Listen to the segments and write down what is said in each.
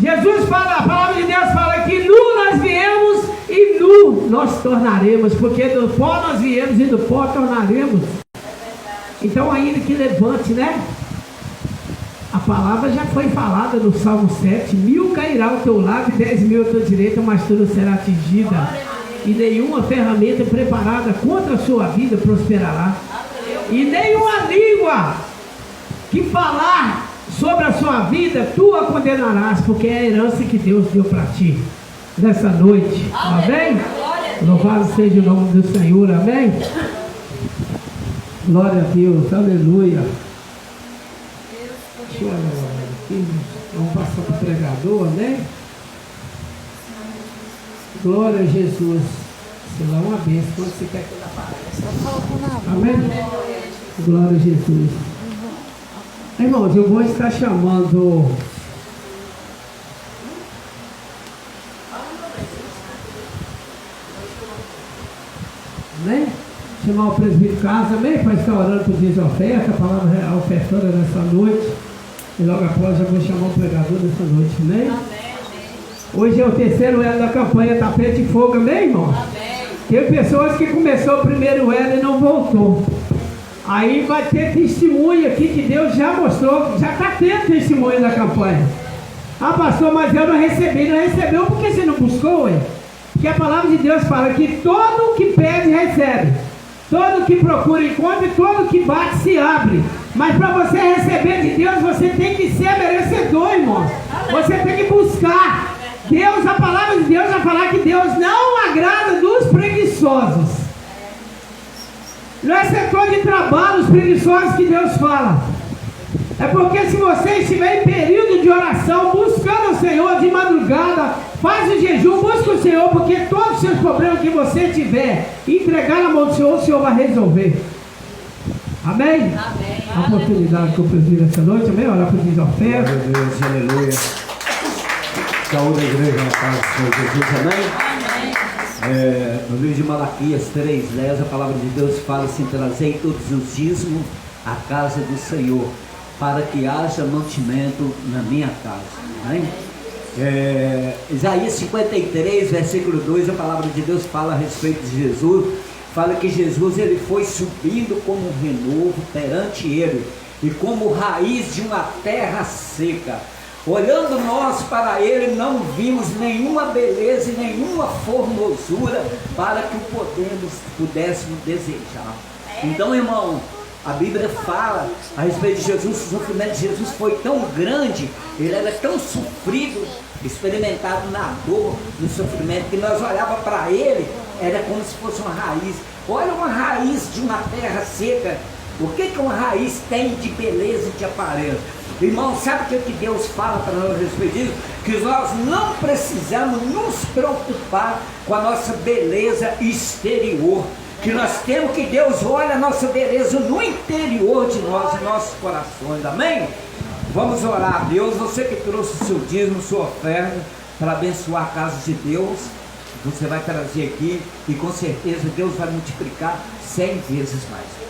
Jesus fala, a palavra de Deus fala que nu nós viemos e nu nós tornaremos, porque do pó nós viemos e do pó tornaremos. Então ainda que levante, né? A palavra já foi falada no Salmo 7, 1000 cairá ao teu lado e 10.000 à tua direita, mas tu não será atingida. E nenhuma ferramenta preparada contra a sua vida prosperará. E nenhuma língua que falar sobre a sua vida, tu a condenarás, porque é a herança que Deus deu para ti nessa noite. Amém? Louvado seja o nome do Senhor. Amém? Glória a Deus. Aleluia. Deixa eu olhar aqui. Vamos passar para o pregador, né? Glória a Jesus. Sei lá, uma bênção. Quando você quer que eu apareça? Amém? Glória a Jesus. Irmãos, eu vou estar chamando chamar o presbítero Carlos, amém? Para estar orando por dias de oferta, a palavra é a ofertora nessa noite. E logo após eu vou chamar o pregador nessa noite, amém? Hoje é o terceiro ano da campanha Tapete e Fogo, amém, irmão? Tem pessoas que começou o primeiro ano e não voltou. Aí vai ter testemunho aqui que Deus já mostrou, já está tendo testemunho da campanha. Ah, pastor, mas eu não recebi. Não recebeu porque você não buscou, ué? Porque a palavra de Deus fala que todo que pede, recebe. Todo que procura, encontra, e todo que bate, se abre. Mas para você receber de Deus, você tem que ser merecedor, irmão. Você tem que buscar. Deus, a palavra de Deus vai falar que Deus não agrada dos preguiçosos. Não é setor de trabalho, os preguiçosos que Deus fala. É porque se você estiver em período de oração, buscando o Senhor de madrugada, faz o jejum, busca o Senhor, porque todos os seus problemas que você tiver, entregar na mão do Senhor, o Senhor vai resolver. Amém? Amém. A oportunidade que eu preciso essa noite, amém? Orar por Deus, oferta. Glória a Deus, aleluia. Saúde da igreja na paz do Senhor Jesus, amém? No livro de Malaquias 3:10, a palavra de Deus fala assim: trazei todos os dízimos à casa do Senhor, para que haja mantimento na minha casa. Amém? Isaías 53, versículo 2, a palavra de Deus fala a respeito de Jesus. Fala que Jesus ele foi subindo como um renovo perante ele, e como raiz de uma terra seca. Olhando nós para ele, não vimos nenhuma beleza e nenhuma formosura para que o pudéssemos desejar. Então, irmão, a Bíblia fala a respeito de Jesus. O sofrimento de Jesus foi tão grande, ele era tão sofrido, experimentado na dor, no sofrimento, que nós olhávamos para ele, era como se fosse uma raiz. Olha uma raiz de uma terra seca. O que uma raiz tem de beleza e de aparência? Irmão, sabe o que Deus fala para nós a respeito disso? Que nós não precisamos nos preocupar com a nossa beleza exterior. Que nós temos que Deus olha a nossa beleza no interior de nós, em nossos corações. Amém? Vamos orar a Deus. Você que trouxe o seu dízimo, sua oferta, para abençoar a casa de Deus, você vai trazer aqui e com certeza Deus vai multiplicar 100 vezes mais.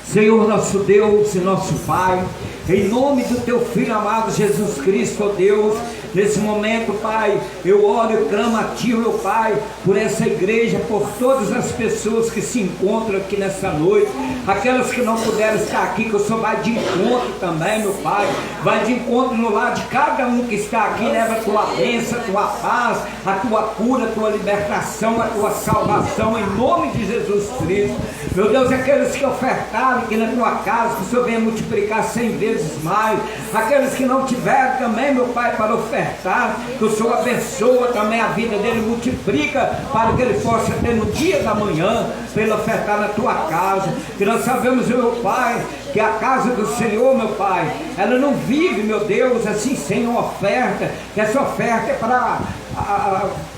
Senhor nosso Deus e nosso Pai, em nome do Teu Filho amado Jesus Cristo, ó Deus, nesse momento, Pai, eu oro e clamo a Ti, meu Pai, por essa igreja, por todas as pessoas que se encontram aqui nessa noite, aquelas que não puderam estar aqui, que o Senhor vai de encontro também, meu Pai, vai de encontro no lar de cada um que está aqui, leva a Tua bênção, a Tua paz, a Tua cura, a Tua libertação, a Tua salvação, em nome de Jesus Cristo. Meu Deus, aqueles que ofertaram aqui na Tua casa, que o Senhor venha multiplicar 100 vezes mais. Aqueles que não tiveram também, meu Pai, para ofertar, que o Senhor abençoa também a vida dele, multiplica para que ele possa ter no dia da manhã, para ele ofertar na Tua casa. Que nós sabemos, meu Pai, que a casa do Senhor, meu Pai, ela não vive, meu Deus, assim sem uma oferta, que essa oferta é para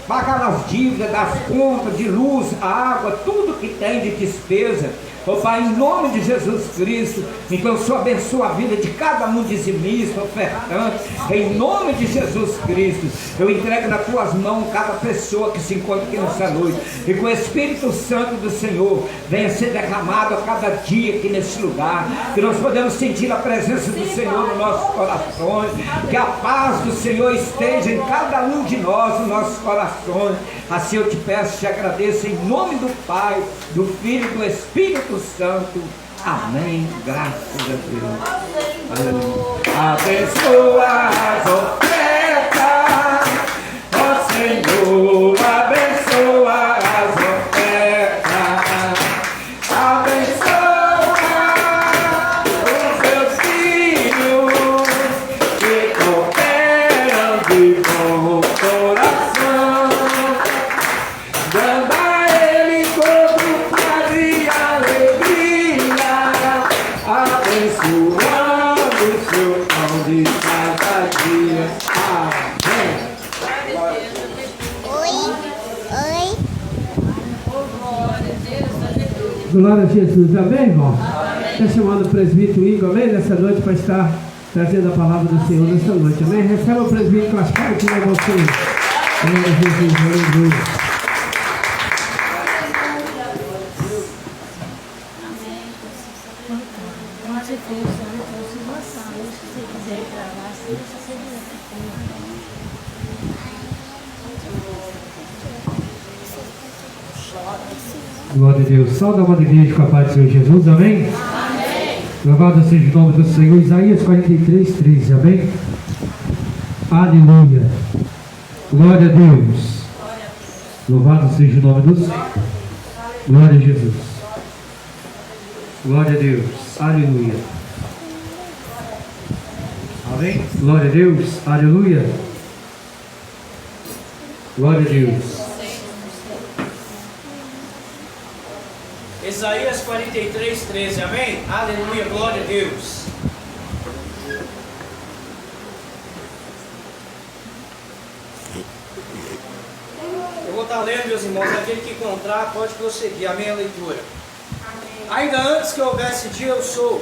pagar as dívidas, das contas de luz, água, tudo que tem de despesa. Ó Pai, em nome de Jesus Cristo, então o Senhor abençoa a vida de cada um dizimista, ofertante, em nome de Jesus Cristo. Eu entrego nas Tuas mãos cada pessoa que se encontra aqui nessa noite, e com o Espírito Santo do Senhor venha ser derramado a cada dia aqui nesse lugar. que nós podemos sentir a presença do Senhor nos nossos corações, que a paz do Senhor esteja em cada um de nós, nos nossos corações. Assim eu te peço, te agradeço em nome do Pai, do Filho e do Espírito Santo. Amém. Graças a Deus. Aleluia. Abençoa as ofertas, ó Senhor, abençoa as ofertas, abençoa os teus filhos que cooperam de bom coração, dando a Ele todo paz e alegria, abençoando o seu pão de cada dia. Amém. Glória a Jesus, amém, irmão? Está chamando o presbítero Igor, amém? Nessa noite para estar trazendo a palavra do Senhor nessa noite, amém? Receba o presbítero com as palmas a você. Glória a Jesus, aleluia. Glória a Deus. Salve a amada igreja com a paz do Senhor Jesus, amém? Amém. Louvado seja o nome do Senhor. Isaías 43, 13, amém? Aleluia. Glória a Deus. Louvado seja o nome do Senhor. Glória a Jesus. Glória a Deus. Aleluia. Amém? Glória a Deus. Aleluia. Glória a Deus. Isaías 43, 13, amém? Aleluia, glória a Deus. Eu vou estar lendo, meus irmãos, aquele que encontrar pode prosseguir a minha leitura. Ainda antes que houvesse dia, eu sou.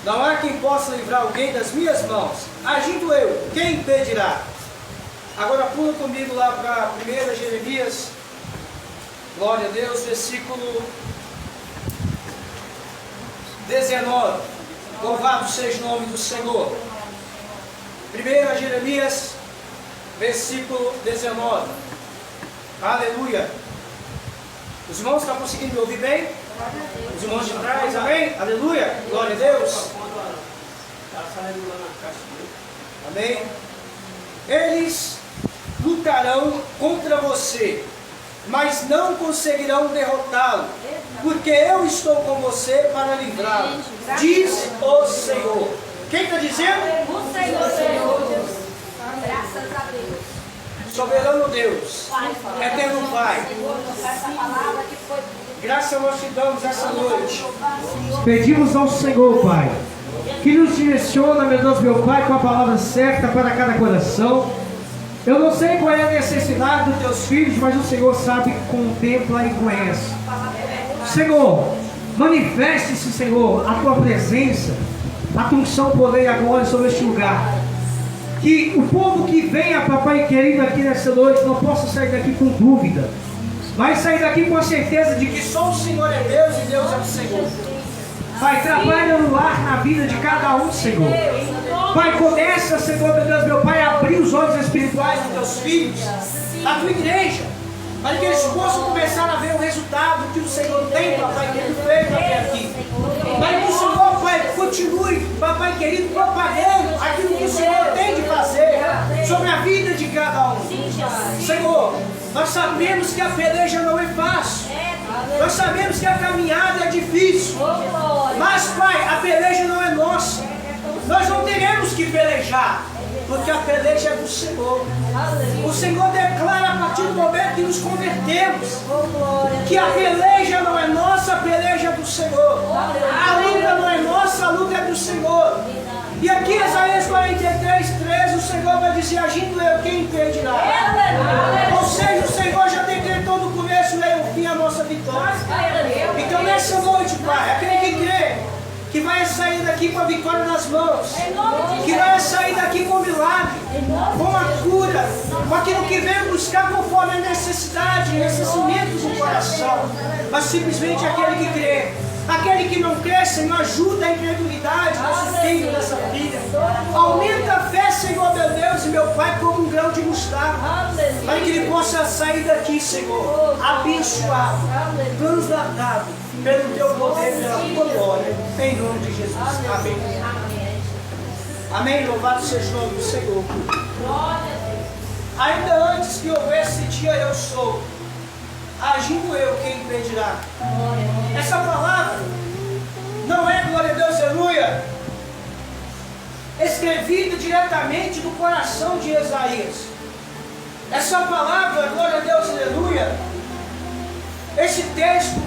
Não há quem possa livrar alguém das minhas mãos. Agindo eu, quem impedirá? Agora pula comigo lá para 1 Jeremias, glória a Deus, versículo 19. Louvado seja o nome do Senhor. 1 Jeremias, versículo 19. Aleluia. Os irmãos estão conseguindo me ouvir bem? Os irmãos de trás, amém? Aleluia. Glória a Deus. Amém. Eles lutarão contra você, mas não conseguirão derrotá-lo, porque eu estou com você para livrá-lo, diz o Senhor. Quem está dizendo? O Senhor. Graças a Deus. Soberano Deus, eterno Pai, graças nós te damos essa noite. Pedimos ao Senhor, Pai, que nos direciona, meu Deus, meu Pai, com a palavra certa para cada coração. Eu não sei qual é a necessidade dos teus filhos, mas o Senhor sabe, contempla e conhece. Senhor, manifeste-se, Senhor, a tua presença, a tua unção, poder e a glória sobre este lugar. Que o povo que venha, papai querido, aqui nessa noite, não possa sair daqui com dúvida, mas sair daqui com a certeza de que só o Senhor é Deus e Deus é o Senhor. Pai, trabalha no lar, na vida de cada um, Senhor. Pai, começa, Senhor, meu Deus, meu Pai, a abrir os olhos espirituais dos teus filhos, da tua igreja, para que eles possam começar a ver o resultado que o Senhor tem, papai querido, feito até aqui. Para que o Senhor, Pai, continue, papai querido, propagando aquilo que o Senhor tem de fazer sobre a vida de cada um. Senhor, nós sabemos que a peleja não é fácil. Nós sabemos que a caminhada é difícil. Mas, Pai, a peleja não é nossa. Nós não teremos que pelejar, porque a peleja é do Senhor. O Senhor declara a partir do momento que nos convertemos que a peleja não é nossa, a peleja é do Senhor. A luta não é nossa, a luta é do Senhor. E aqui, Isaías 43, 13, o Senhor vai dizer: agindo eu, quem impedirá? Ou seja, o Senhor já decretou no começo, meio e fim, a nossa vitória. Então, nessa noite, Pai, aquele que crê, que vai sair daqui com a vitória nas mãos, que vai sair daqui com o milagre, com a cura, com aquilo que vem buscar conforme a necessidade, necessimentos do coração, mas simplesmente aquele que crê, Aquele que não crê, Senhor, ajuda a incredulidade desse filho, dessa filha. Aumenta a fé, Senhor, meu Deus e meu Pai, como um grão de mostarda. Para que ele possa sair daqui, Senhor, abençoado, transladado pelo teu poder, pela tua glória. Em nome de Jesus. Amém. Amém. Louvado seja o nome do Senhor. Ainda antes que houvesse dia, eu sou. Agindo eu, quem impedirá? Essa palavra não é, glória a Deus, aleluia, escrevida diretamente do coração de Isaías. Essa palavra, glória a Deus, aleluia, esse texto,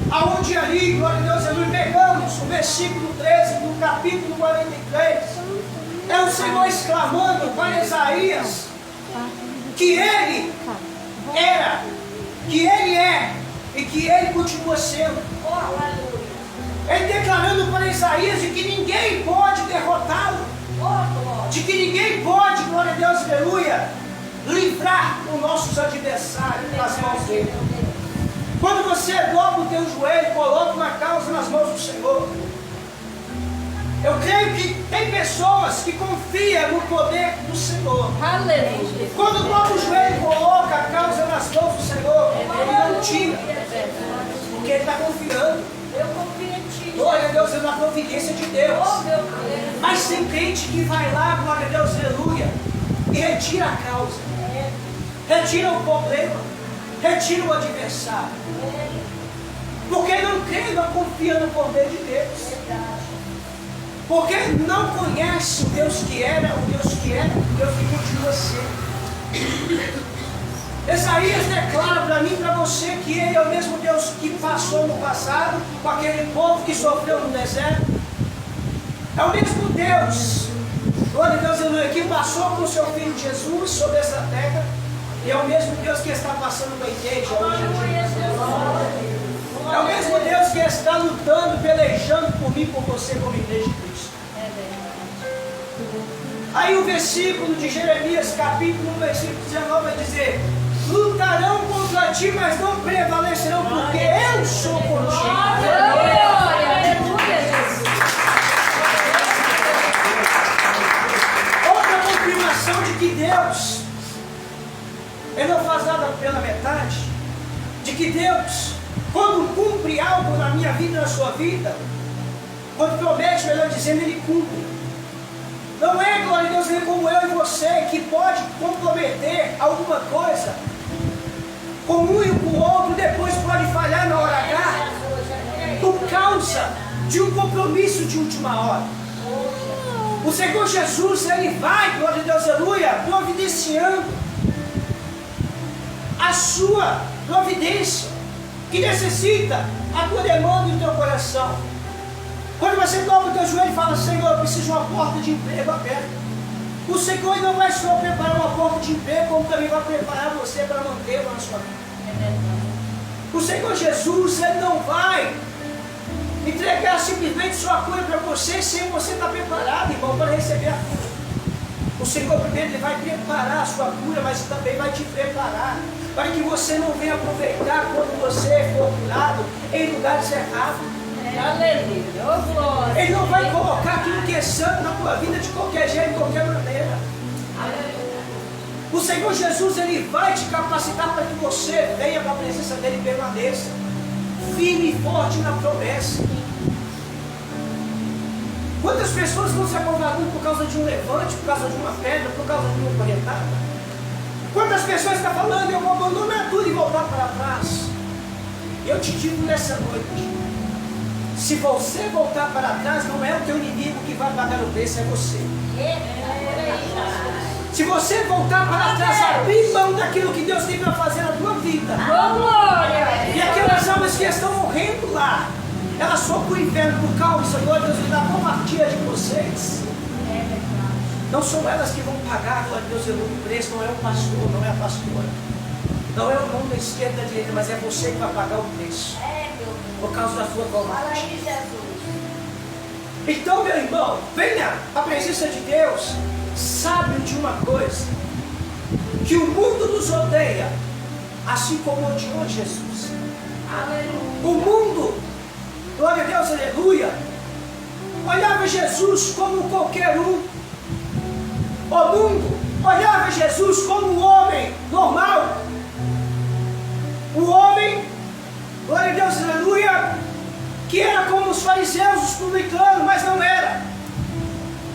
aonde ali, glória a Deus, aleluia, pegamos o versículo 13 do capítulo 43, é o Senhor exclamando para Isaías que ele era, que ele é e que ele continua sendo. Ele declarando para Isaías de que ninguém pode derrotá-lo, de que ninguém pode, glória a Deus, aleluia, livrar os nossos adversários das mãos dele. Quando você dobra o teu joelho, coloca uma causa nas mãos do Senhor. Eu creio que tem pessoas que confiam no poder do Senhor. Aleluia. Quando dobra o joelho e coloca a causa nas mãos do Senhor, ele não tira, porque ele está confiando. Eu confio em ti. Glória a Deus, é na providência de Deus. Mas tem crente que vai lá, glória a Deus, aleluia, e retira a causa, retira o problema, retira o adversário, porque não crê, não confia no poder de Deus. Porque não conhece o Deus que era, o Deus que é, o Deus que continua sendo. Isaías declara para mim e para você que ele é o mesmo Deus que passou no passado com aquele povo que sofreu no deserto. É o mesmo Deus, glória a Deus, que passou com o seu Filho Jesus sobre essa terra. E é o mesmo Deus que está passando com a igreja hoje em dia. É o mesmo Deus que está lutando, pelejando por mim, por você, como igreja de Cristo. Aí o versículo de Jeremias, capítulo 1, versículo 19, vai dizer: lutarão contra ti, mas não prevalecerão, porque eu sou contigo. Outra confirmação de que Deus, Ele não faz nada pela metade, de que Deus, quando cumpre algo na minha vida, na sua vida, quando promete, melhor dizendo, Ele cumpre. Não é, glória a Deus, como eu e você, que pode comprometer alguma coisa com um e com o outro, depois pode falhar na hora H, por causa de um compromisso de última hora. O Senhor Jesus, Ele vai, glória a Deus, aleluia, providenciando a sua providência, que necessita a tua demanda e o teu coração. Quando você dobra o teu joelho e fala: Senhor, eu preciso de uma porta de emprego aberta, o Senhor não vai só preparar uma porta de emprego, como também vai preparar você para mantê-la na sua vida. O Senhor Jesus, Ele não vai entregar simplesmente sua cura para você sem você estar preparado, irmão, para receber a cura. O Senhor primeiro Ele vai preparar a sua cura, mas também vai te preparar para que você não venha aproveitar quando você for curado em lugares errados. Aleluia. Ele não vai colocar aquilo que é santo na tua vida de qualquer jeito, de qualquer maneira. O Senhor Jesus, Ele vai te capacitar para que você venha para a presença dEle e permaneça firme e forte na promessa. Quantas pessoas estão se acovardando por causa de um levante, por causa de uma pedra, por causa de uma correntada? Quantas pessoas estão falando: eu vou abandonar tudo e voltar para trás? Eu te digo nessa noite: se você voltar para trás, não é o teu inimigo que vai pagar o preço, é você. Se você voltar para trás, abrir mão daquilo que Deus tem para fazer na tua vida, e aquelas almas que estão morrendo lá, elas só para o inferno por causa, glória a Deus, da covardia de vocês. Não são elas que vão pagar, glória a Deus, o preço. Não é o pastor, não é a pastora, não é o mão da esquerda, da direita, mas é você que vai pagar o preço por causa da sua covardia. Então, meu irmão, venha à presença de Deus, sabe de uma coisa: que o mundo nos odeia, assim como odiou Jesus. O mundo glória a Deus, aleluia, olhava Jesus como qualquer um. O mundo olhava Jesus como um homem normal. Um homem, glória a Deus, aleluia, que era como os fariseus, os publicanos, mas não era.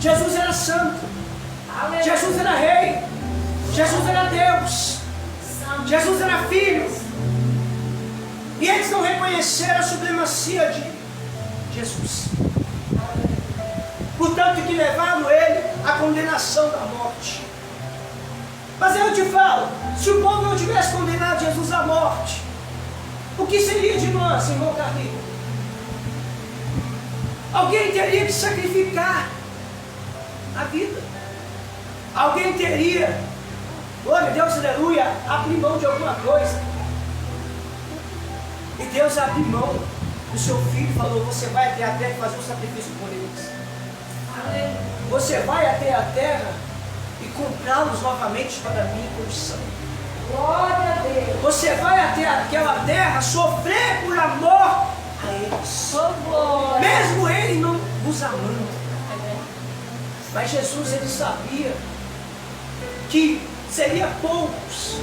Jesus era santo. Aleluia. Jesus era rei. Jesus era Deus. Jesus era filho. E eles não reconheceram a supremacia de Jesus. Portanto que levaram ele à condenação da morte. Mas eu te falo, se o povo não tivesse condenado Jesus à morte, o que seria de nós, irmão Carlinhos? Alguém teria que sacrificar a vida. Alguém teria, glória a Deus, aleluia, abrir mão de alguma coisa. E Deus abriu mão do seu filho e falou: você vai até a terra fazer um sacrifício por eles. Você vai até a terra e comprá-los novamente para mim com sangue. Glória a Deus. Você vai até aquela terra sofrer por amor a eles. Oh, mesmo ele não os amando. Mas Jesus, ele sabia que seria poucos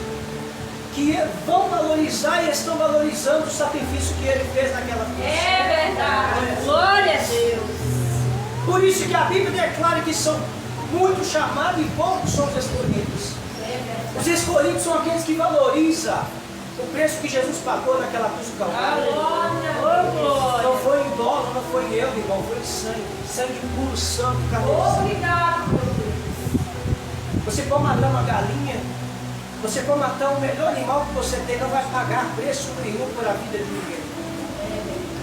que vão valorizar e estão valorizando o sacrifício que ele fez naquela cruz. é verdade. Glória a Deus. Por isso que a Bíblia declara que são muitos chamados e poucos são os escolhidos. Os escolhidos são aqueles que valorizam o preço que Jesus pagou naquela cruz do Calvário. Não foi em dólar, não foi em euro, irmão, foi em sangue. Sangue puro, santo, carneiro. Obrigado, meu Deus. Você pode matar uma galinha, você pode matar o melhor animal que você tem, não vai pagar preço nenhum por a vida de ninguém.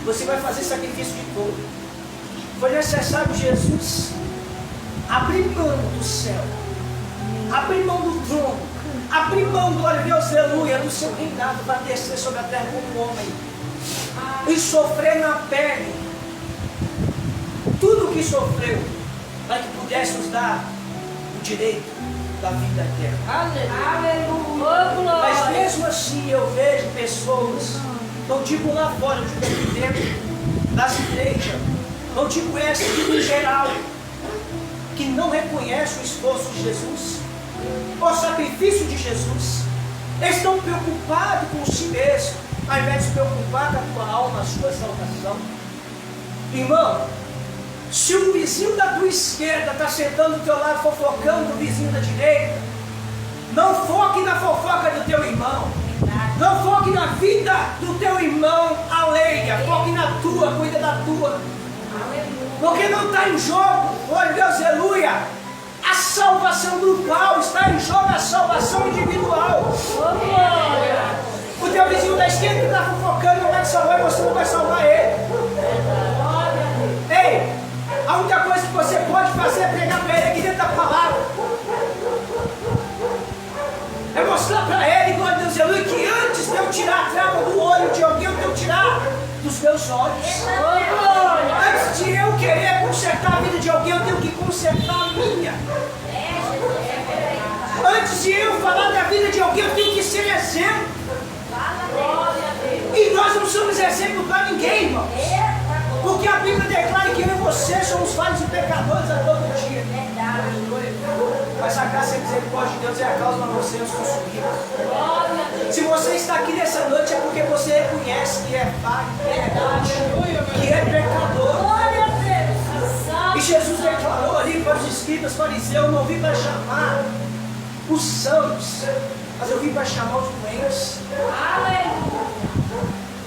Você vai fazer sacrifício de todo. Foi necessário Jesus abrir mão do céu, abrir mão do trono, abrir mão, glória a Deus, aleluia, do seu reinado para descer sobre a terra como homem e sofrer na pele tudo o que sofreu para que pudesse nos dar o direito da vida eterna. Aleluia. Mas mesmo assim eu vejo pessoas, não digo lá fora, eu digo aqui dentro das igrejas, não digo essa, digo em geral, que não reconhece o esforço de Jesus, o sacrifício de Jesus. Eles estão preocupados com si mesmo, ao invés de se preocupar com a tua alma, a sua salvação. Irmão, se o vizinho da tua esquerda está sentando do teu lado fofocando o vizinho da direita, não foque na fofoca do teu irmão. Não foque na vida do teu irmão alheia, foque na tua, cuida da tua. Porque não está em jogo, glória a Deus, aleluia, a salvação grupal, está em jogo a salvação individual. O teu vizinho da esquerda que está fofocando não vai te salvar e você não vai salvar ele. Ei, a única coisa que você pode fazer é pregar para ele aqui dentro da palavra. É mostrar para ele, glória a Deus, aleluia, que antes de eu tirar a trava do olho de alguém, eu tenho que tirar dos meus olhos. Antes de eu querer consertar a vida de alguém, eu tenho que consertar a minha. Antes de eu falar da vida de alguém, eu tenho que ser exemplo. E nós não somos exemplo para ninguém, irmãos. Porque a Bíblia declara que eu e você somos falhos e pecadores a todo dia. Mas a graça e a misericórdia de Deus é a causa para você nos consumir. Se você está aqui nessa noite é porque você reconhece que é falho, que é pecador. E Jesus declarou ali para os escribas, fariseus: não vim para chamar os sãos, mas eu vim para chamar os doentes.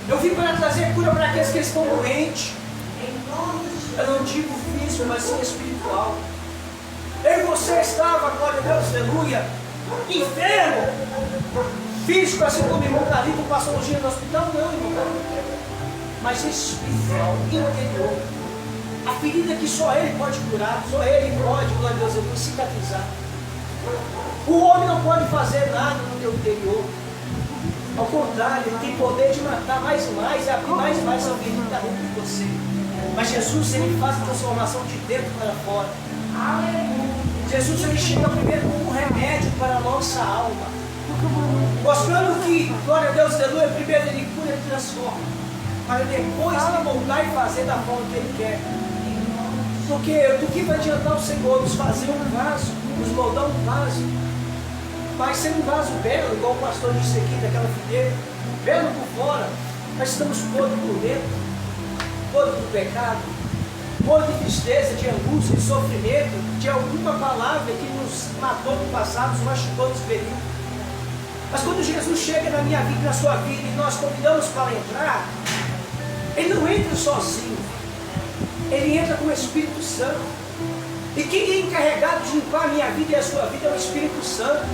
Eu vim para trazer cura para aqueles que estão doentes. Eu não digo físico, mas sim espiritual. Eu e você estava, glória a Deus, aleluia, enfermo, físico, assim como o irmão Carlito passou um dia no hospital, não, irmão Carlito, mas espiritual, interior. A ferida que só Ele pode curar, só Ele pode, glória a Deus, aleluia, cicatrizar. O homem não pode fazer nada no teu interior. Ao contrário, ele tem poder de matar mais e abrir mais a ferida que está dentro de você. Mas Jesus, ele faz a transformação de dentro para fora. Jesus, ele chega primeiro como um remédio para a nossa alma, mostrando que, glória a Deus, aleluia, primeiro ele cura e transforma. para depois Ele moldar e fazer da forma que Ele quer. Porque do que vai adiantar o Senhor nos fazer um vaso, nos moldar um vaso, mas ser um vaso belo, igual o pastor disse aqui, daquela figueira, belo por fora, mas estamos podres por dentro, podres do pecado, podres de tristeza, de angústia, de sofrimento, de alguma palavra que nos matou no passado, nos machucou, nos feriu. Mas quando Jesus chega na minha vida e na sua vida e nós convidamos para entrar, Ele não entra sozinho. Ele entra com o Espírito Santo. E quem é encarregado de limpar a minha vida e a sua vida é o Espírito Santo.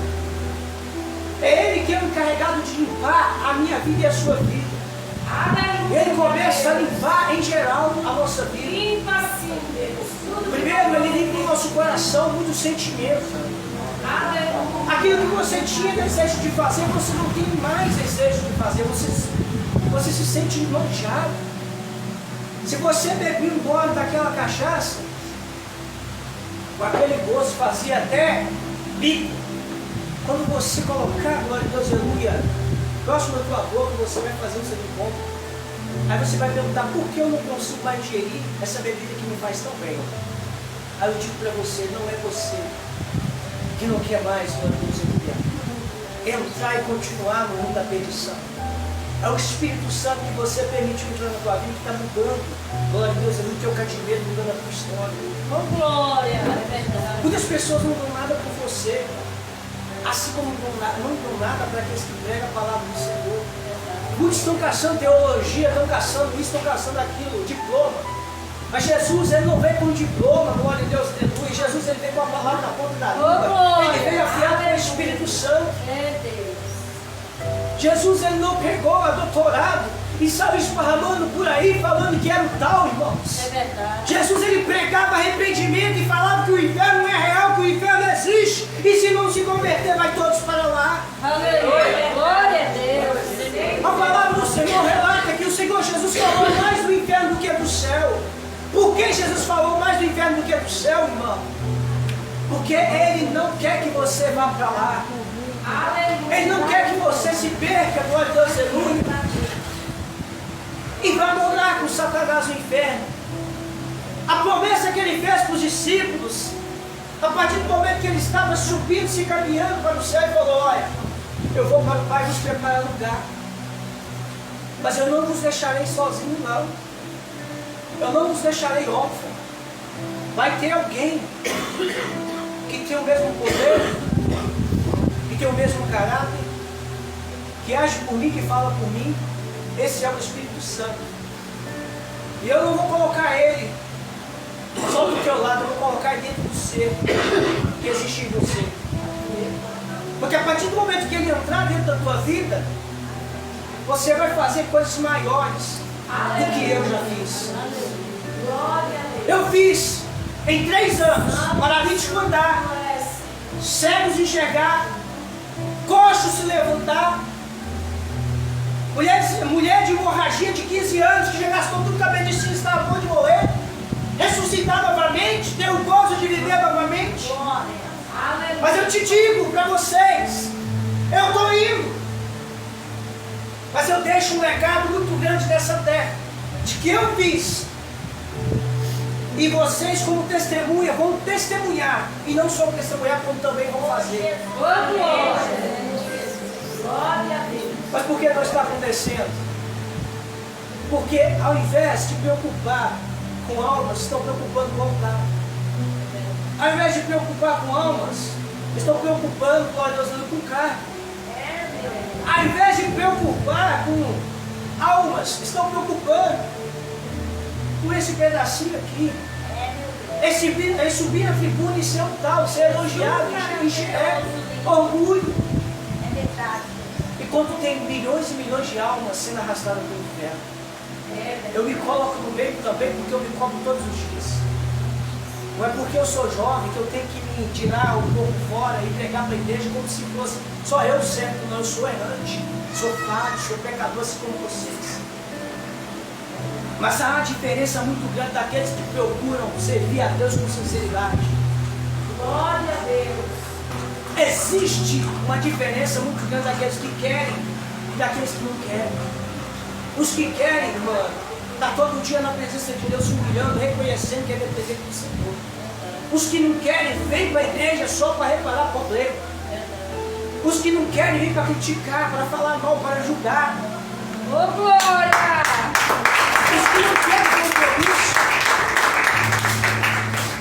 É Ele que é o encarregado de limpar a minha vida e a sua vida. Ele começa a limpar em geral a nossa vida. Limpa sim, Deus. Primeiro, Ele limpa o nosso coração, muitos sentimentos. Aquilo que você tinha desejo de fazer, você não tem mais desejo de fazer. Você se sente enojado. Se você bebia um gole daquela cachaça, com aquele gosto fazia até bico. Quando você colocar, glória a Deus, aleluia, próximo da tua boca, você vai fazer um segundo. Aí você vai perguntar, por que eu não consigo mais digerir essa bebida que me faz tão bem? Aí eu digo para você, não é você que não quer mais, glória a Deus, aleluia, entrar e continuar no mundo da perdição. É o Espírito Santo que você permitiu entrar na tua vida que está mudando. Glória a Deus, no teu cativeiro, mudando a tua história. Oh, glória, é verdade. Muitas pessoas não dão nada por você. Assim como não dão nada para aqueles que pregam a palavra do Senhor. Muitos estão caçando teologia, estão caçando isso, estão caçando aquilo, diploma. Mas Jesus, Ele não veio com diploma, glória a Deus, aleluia. Jesus, Ele veio com a palavra na ponta da língua. Ele veio afiado com o Espírito Santo. É Deus. Jesus, Ele não pegou a doutorado e saiu esparramando por aí falando que era o tal, irmãos. É verdade. Jesus, Ele pregava arrependimento e falava que o inferno não é real, que o inferno existe. E se não se converter, vai todos para lá. Aleluia. Glória a Deus. A palavra do Senhor relata que o Senhor Jesus falou mais do inferno do que do céu. Por que Jesus falou mais do inferno do que do céu, irmão? Porque Ele não quer que você vá para lá. Ele não quer que você se perca, glória a Deus, aleluia, e vá morar com Satanás no inferno. A promessa que Ele fez para os discípulos, a partir do momento que Ele estava subindo, se caminhando para o céu, Ele falou, olha, eu vou para o Pai vos preparar lugar, mas eu não vos deixarei sozinho não, eu não vos deixarei órfão. Vai ter alguém que tem o mesmo poder, que tem o mesmo caráter, que age por mim, que fala por mim. Esse é o Espírito Santo. E eu não vou colocar Ele só do teu lado, eu vou colocar Ele dentro do ser que existe em você. Porque a partir do momento que Ele entrar dentro da tua vida, você vai fazer coisas maiores do que eu já fiz. Eu fiz em 3 anos, paralítico andar, cegos enxergar, coxo se levantar, mulher de hemorragia de 15 anos que já gastou tudo com a medicina, estava a ponto de morrer, ressuscitar novamente, ter o gozo de viver novamente. Mas eu te digo para vocês, eu estou indo, mas eu deixo um legado muito grande nessa terra, de que eu fiz, e vocês como testemunha vão testemunhar, e não só testemunhar, como também vão fazer. Mas por que não está acontecendo? Porque ao invés de preocupar com almas, estão preocupando com altar. Ao invés de preocupar com almas, estão preocupando, glória a Deus, com carne. Ao invés de preocupar com almas, estão preocupando com esse pedacinho aqui. É subir na tribuna e ser um tal, ser elogiado, encher orgulho. É verdade. E quando tem milhões e milhões de almas sendo arrastadas pelo inferno, eu me coloco no meio também, porque eu me cobro todos os dias. Não é porque eu sou jovem que eu tenho que me tirar um pouco fora e pregar para a igreja como se fosse só eu certo. Não, eu sou errante, sou falho, sou pecador assim como vocês. Mas há uma diferença muito grande daqueles que procuram servir a Deus com sinceridade. Glória a Deus. Existe uma diferença muito grande daqueles que querem e daqueles que não querem. Os que querem, mano, tá todo dia na presença de Deus, se humilhando, reconhecendo que é dependente do Senhor. Os que não querem, vêm para a igreja só para reparar problema. Os que não querem, vêm para criticar, para falar mal, para julgar. Ô, glória! Os que não querem compromisso,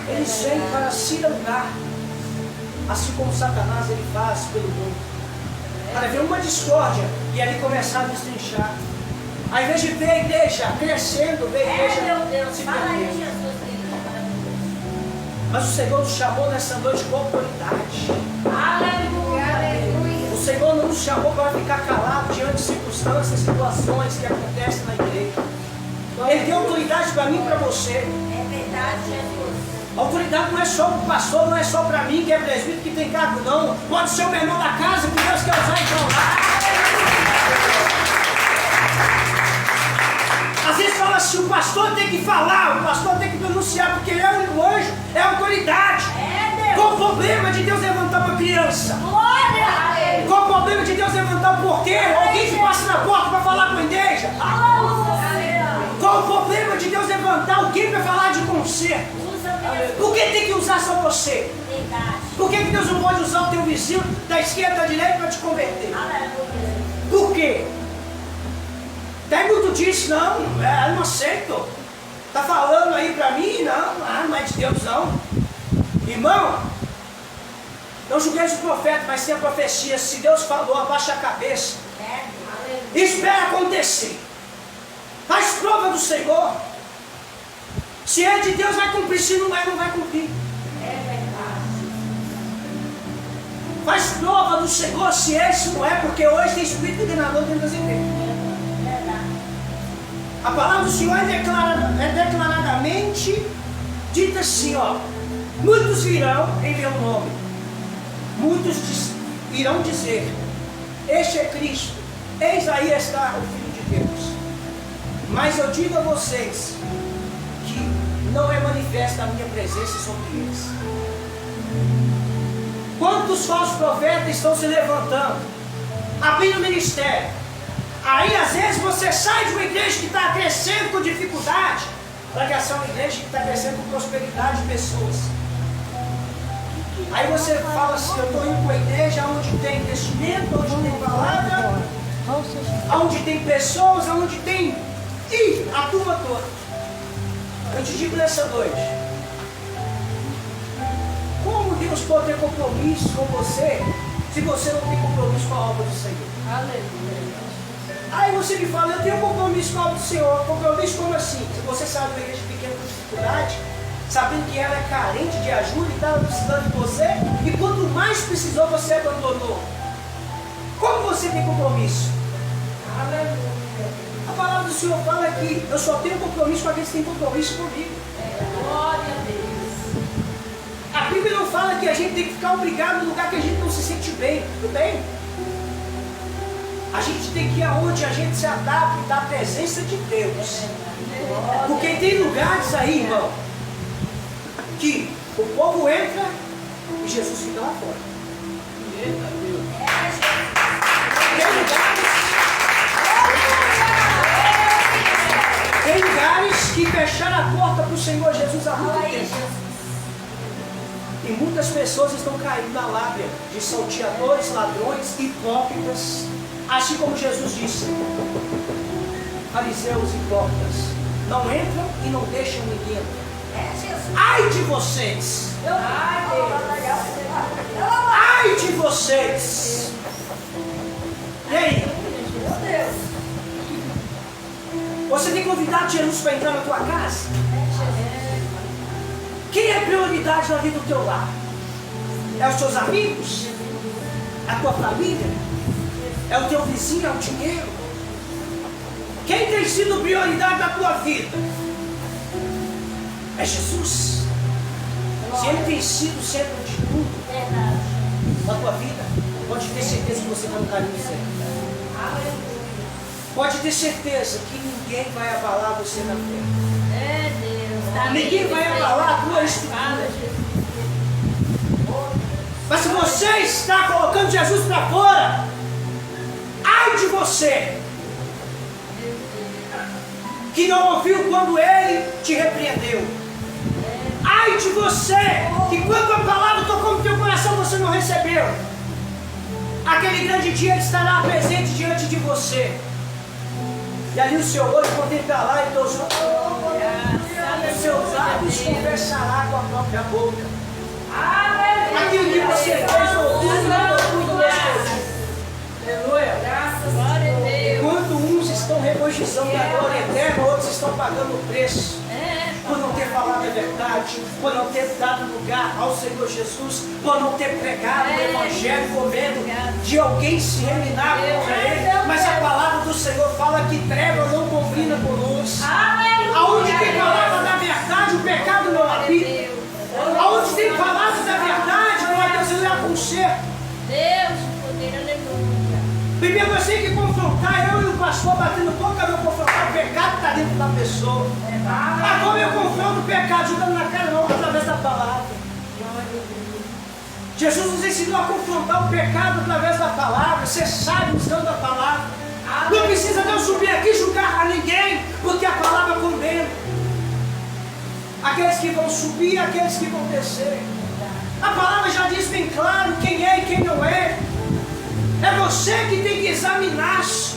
eles vêm para cirangar, assim como Satanás ele faz pelo mundo. Para ver uma discórdia e ali começar a destrinchar. Ao invés de ver a igreja crescendo, ver a igreja Meu Deus, se fala aí, perdendo. Jesus. Mas o Senhor nos chamou nessa noite com autoridade. Aleluia, aleluia. O Senhor não nos chamou para ficar calado diante de circunstâncias, situações que acontecem na igreja. Ele tem autoridade para mim e para você. É verdade, Jesus. A autoridade não é só para o pastor, não é só para mim que é presbítero, que tem cargo, não. Pode ser o menor da casa que Deus quer usar então lá. Às vezes fala assim, o pastor tem que falar, o pastor tem que pronunciar, porque ele é um anjo, é autoridade. É Deus. Qual o problema de Deus levantar uma criança? Glória. Qual o problema de Deus levantar um porteiro? Alguém que passa na porta para falar com a igreja? Aleluia. Qual o problema de Deus levantar alguém para falar de conserto? Usa mesmo. Por que tem que usar só você? Verdade. Por que Deus não pode usar o teu vizinho da esquerda da direita para te converter? Aleluia. Por quê? Tem muito disso, não, eu não aceito. Está falando aí para mim? Não, não é de Deus não. Irmão, não julgueis o profeta, mas tem a profecia. Se Deus falou, abaixa a cabeça. É, aleluia. Espera acontecer. Faz prova do Senhor. Se é de Deus, vai cumprir. Se não é, não vai cumprir. É verdade. Faz prova do Senhor se é, se não é, porque hoje tem espírito enganador dentro das igrejas. A palavra do Senhor é declaradamente dita assim, ó. Muitos virão em meu nome. Muitos irão dizer, este é Cristo, eis aí está o Filho de Deus. Mas eu digo a vocês que não é manifesta a minha presença sobre eles. Quantos falsos profetas estão se levantando, abrindo ministério? Aí às vezes você sai de uma igreja que está crescendo com dificuldade para que essa é uma igreja que está crescendo com prosperidade de pessoas. Aí você fala assim, eu estou indo para uma igreja onde tem investimento, onde tem palavra, onde tem pessoas, onde tem a turma toda. Eu te digo nessa noite, como Deus pode ter compromisso com você se você não tem compromisso com a obra do Senhor? Aleluia. Aí você me fala, eu tenho compromisso com a obra do Senhor. Compromisso como assim? Se você sabe de uma igreja pequena com dificuldade, sabendo que ela é carente de ajuda e estava precisando de você, e quanto mais precisou, você abandonou. Como você tem compromisso? Aleluia. A palavra do Senhor fala que eu só tenho compromisso com aqueles que têm compromisso comigo. Glória a Deus. A Bíblia não fala que a gente tem que ficar obrigado no lugar que a gente não se sente bem. Tudo bem. A gente tem que ir aonde a gente se adapte da presença de Deus. Porque tem lugares aí, irmão, que o povo entra e Jesus fica lá fora. Tem lugares que fecharam a porta para o Senhor Jesus há muito tempo. E muitas pessoas estão caindo na lábia de salteadores, ladrões, hipócritas. Assim como Jesus disse, fariseus hipócritas, não entram e não deixam ninguém entrar. Ai de vocês! Ai de vocês! E aí? Você tem convidado Jesus para entrar na tua casa? Quem é prioridade na vida do teu lar? É os teus amigos? É a tua família? É o teu vizinho? É o dinheiro? Quem tem sido prioridade na tua vida? É Jesus. Se Ele tem sido o centro de tudo na tua vida, pode ter certeza que você está no caminho certo. Pode ter certeza que ninguém vai abalar você na fé. É Deus. Ninguém vai abalar a tua estrutura. Mas se você está colocando Jesus para fora, ai de você! que não ouviu quando ele te repreendeu. Ai de você, que quando a palavra tocou no teu coração você não recebeu. Aquele grande dia ele estará presente diante de você. E ali o seu olho contemplará e teus seus lábios conversará com a própria boca. Aquilo que você fez ouvindo, aleluia. Glória a Deus. Enquanto uns estão regozijando da glória eterna, outros estão pagando o preço por não ter falado a verdade, por não ter dado lugar ao Senhor Jesus, por não ter pregado o Evangelho com medo de alguém se reminar contra ele. Mas a palavra do Senhor fala que treva não combina com luz. Aonde tem palavra da verdade, o pecado não habita. Aonde tem palavra da verdade, não há Deus é conserto. Deus, poder, aleluia. Primeiro nós temos que confrontar, eu e o pastor batendo boca, não confrontar o pecado que está dentro da pessoa. Agora eu confronto o pecado, jogando na cara não, através da palavra. Jesus nos ensinou a confrontar o pecado através da palavra, ser sábio usando a palavra. Não precisa Deus subir aqui e julgar a ninguém, porque a palavra condena. Aqueles que vão subir e aqueles que vão descer. A palavra já diz bem claro quem é e quem não é. É você que tem que examinar-se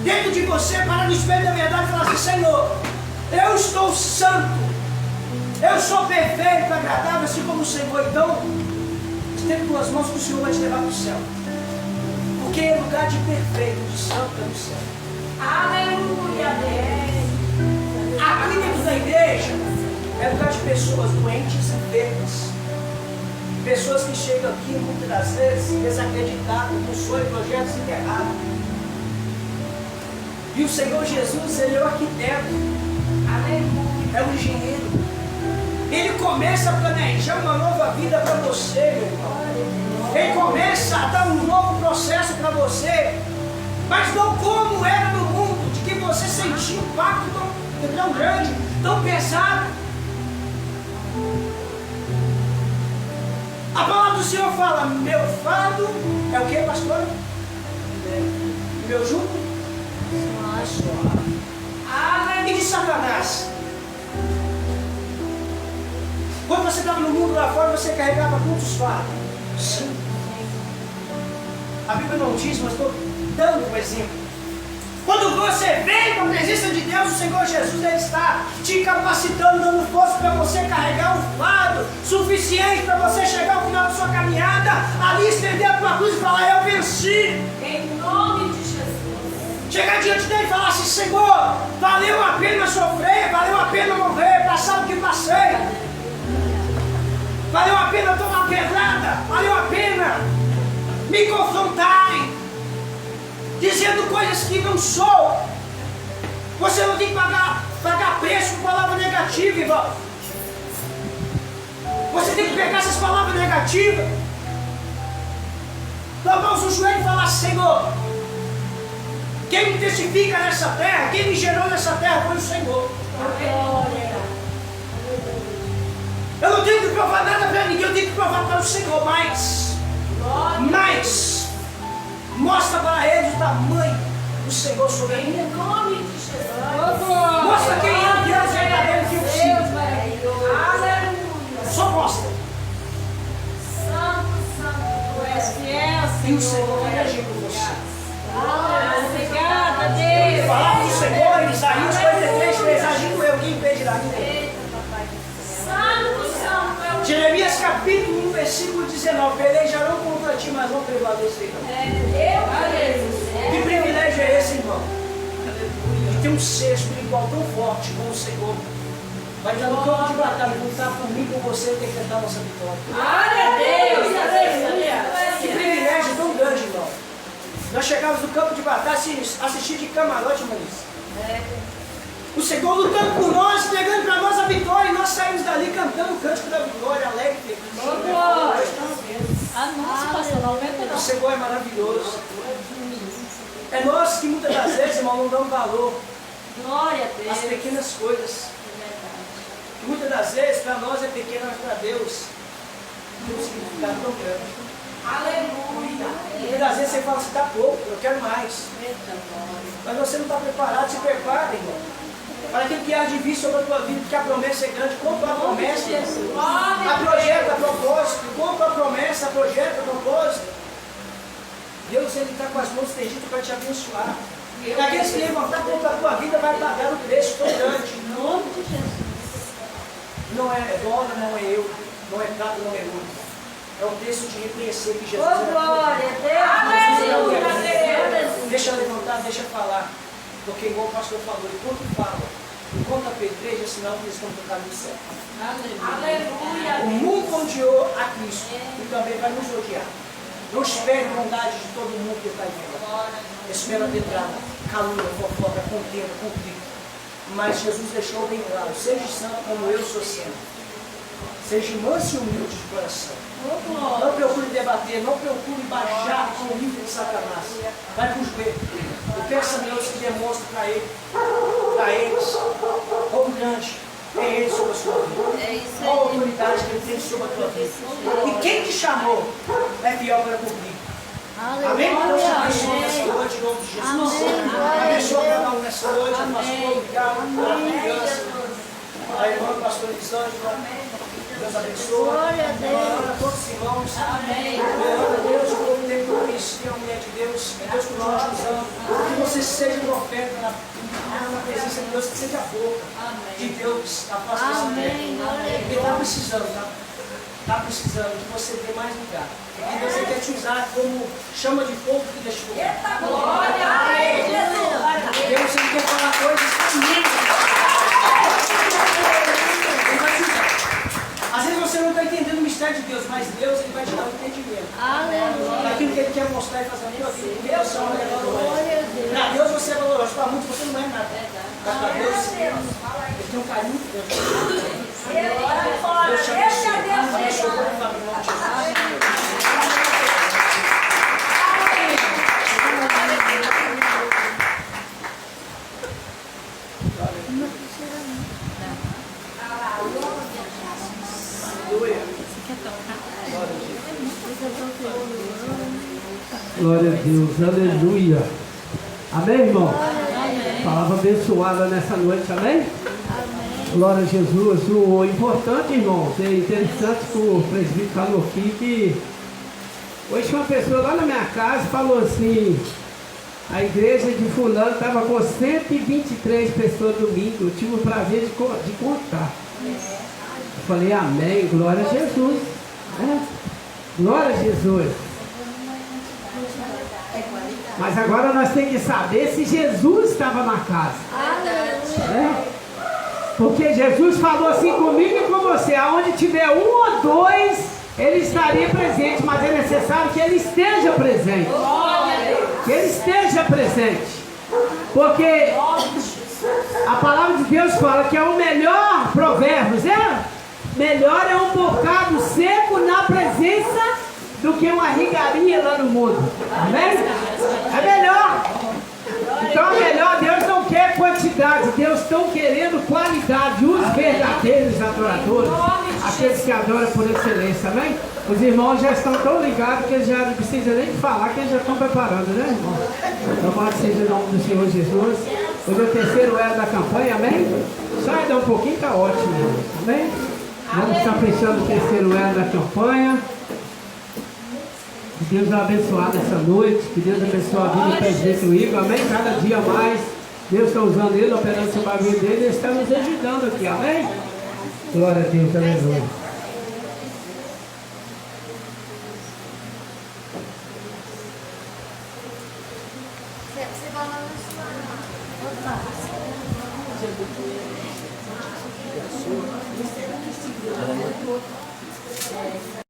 dentro de você para no espelho da verdade e falar assim: Senhor, eu estou santo, eu sou perfeito, agradável, assim como o Senhor. Então, estende tuas mãos que o Senhor vai te levar para o céu. Porque é lugar de perfeito, de santo é no céu. Aleluia, Deus. Aqui dentro da igreja é lugar de pessoas doentes e enfermas. Pessoas que chegam aqui muitas das vezes desacreditadas, com sonhos e projetos enterrados. E o Senhor Jesus, Ele é o arquiteto. Aleluia. É o engenheiro. Ele começa a planejar uma nova vida para você, meu irmão. Ele começa a dar um novo processo para você. Mas não como era no mundo, de que você sentia um pacto tão grande, tão pesado. A palavra do Senhor fala: meu fardo é o que, pastor? Meu jugo? É suave. E de Satanás? Quando você estava no mundo lá fora, você carregava quantos fardos? Sim. A Bíblia não diz, mas estou dando um exemplo. Quando você vem para a presença de Deus, o Senhor Jesus, Ele está te capacitando, dando força para você carregar um fardo suficiente para você chegar ao final da sua caminhada, ali estender a tua cruz e falar: eu venci. Em nome de Jesus. Chegar diante dele e falar assim: Senhor, valeu a pena sofrer, valeu a pena morrer, passar o que passei. Valeu a pena tomar pedrada, valeu a pena me confrontarem, dizendo coisas que não sou. Você não tem que pagar preço com palavra negativa, irmão. Você tem que pegar essas palavras negativas, dobrar os joelhos e falar: Senhor, quem me testifica nessa terra, quem me gerou nessa terra foi o Senhor. Eu não tenho que provar nada para ninguém, eu tenho que provar para o Senhor. Mas mostra para eles o tamanho do Senhor sobre a minha. Em nome de Jesus. Mostra quem é o Deus verdadeiro que eu Deus sigo. maravilhoso. Aleluia. Só mostra. Santo, santo, tu és fiel, E o Senhor. Senhor vai agir por você. Obrigada, A Deus. palavra do Senhor em Isaías 43:3: agindo eu, quem impedirá? Eita, papai. Santo, santo é o Jeremias capítulo 1, versículo 19: pelejarão contra ti, mas não prevalecerão. Que privilégio é esse, irmão? De ter um ser espiritual tão forte como o Senhor. Vai estar no campo de batalha, lutar por mim, por você, e decretar nossa vitória. Glória a Deus, aleluia. Que privilégio tão grande, irmão. Nós chegamos no campo de batalha, assistir de camarote, Marisa. O Senhor lutando por nós, entregando para nós a vitória, e nós saímos dali cantando o cântico da vitória, alegre, feliz. O Senhor é maravilhoso. É nós que muitas das vezes, irmão, não damos valor Glória a Deus. às pequenas coisas. Que muitas das vezes para nós é pequena, mas para Deus tem um significado tão grande. Aleluia. E às vezes você fala assim, está pouco, eu quero mais. Mas você não está preparado, se prepara, irmão. Para aquilo que há de vir sobre a tua vida, porque a promessa é grande. Compra a promessa, a projeta, a propósito. Compra a promessa, a projeta, a propósito. Deus, Ele está com as mãos estendidas para te abençoar. E aqueles que levantar contra a tua vida vai pagar o preço tão grande. Em nome de Jesus. Não é dólar, não é euro, não é prata, não é ouro. É o preço de reconhecer que Jesus é glória a Deus. Deixa eu levantar, deixa eu falar. Porque igual o pastor falou, enquanto fala, enquanto apedreja, é sinal que eles estão no caminho certo. Aleluia. O mundo odiou a Cristo e também vai nos odiar. Não espere bondade de todo mundo que está aí fora. Espera pedrada, calúnia, fofoca, contenda, conflito. Mas Jesus deixou bem claro, seja santo como eu sou santo. Seja manso e humilde de coração. Não procure debater, não procure baixar com o nível de Satanás. Vai para o joelho. E peça a Deus que demonstre para eles, quão grande é Ele sobre a sua vida. Qual a autoridade que Ele tem sobre a tua vida. E quem te chamou é fiel para cumprir. Amém? Deus te abençoe nessa noite, em nome de Jesus. Abençoe cada um nessa noite. Pastor, obrigado pela confiança. A irmã, pastor Elisângela. Deus abençoe. Glória a todos os irmãos. Amém. Glória a Deus, o povo tem que conhecer a mulher de Deus. É Deus que nós usamos. Que você seja profeta na presença de Deus, que seja a boca de Deus na face dessa terra. Ele está precisando, tá? Está precisando que você dê mais lugar. E Deus quer te usar como chama de fogo que deixa fogo. Eita glória a Deus. Deus quer falar coisas lindas. Ele vai te usar. Às vezes você não está entendendo o mistério de Deus, mas Deus Ele vai te dar o entendimento. Aleluia. Daquilo que Ele quer mostrar e fazer na tua vida. Deus é valoroso. Para Deus você é valoroso. Para muitos você não é nada. Mas para Deus, Ele tem um carinho por Deus. Deus te abençoe. Abençoe o povo em nome de Jesus. Glória a Deus, aleluia. Amém, irmão? Palavra abençoada nessa noite, amém? Glória a Jesus. O importante, irmãos, é interessante que o presbítero falou aqui que hoje uma pessoa lá na minha casa falou assim, a igreja de fulano estava com 123 pessoas domingo, eu tive o prazer de contar. Eu falei, amém, glória a Jesus. Glória a Jesus. Mas agora nós temos que saber se Jesus estava na casa. Porque Jesus falou assim comigo e com você, aonde tiver um ou dois, Ele estaria presente, mas é necessário que Ele esteja presente. Que Ele esteja presente. Porque a palavra de Deus fala que é o melhor, Provérbios, melhor é um bocado seco na presença do que uma rigarinha lá no mundo. Amém? É melhor. Então é melhor. Deus não quer quantidade, Deus está querendo qualidade. Os verdadeiros adoradores, aqueles que adoram por excelência. Amém? Os irmãos já estão tão ligados que eles já não precisam nem falar, que eles já estão preparando, né, irmão? Louvado seja o nome do Senhor Jesus. Hoje é o terceiro elo da campanha, amém? Sai dar um pouquinho, está ótimo, irmão. Amém? Vamos estar fechando o terceiro elo da campanha. Que Deus abençoe essa noite, que Deus abençoe a vida do presbítero Igor, amém? Cada dia mais, Deus está usando ele, operando sobre a vida dele, ele está nos ajudando aqui, amém? Glória a Deus, aleluia. Você vai lá na sua.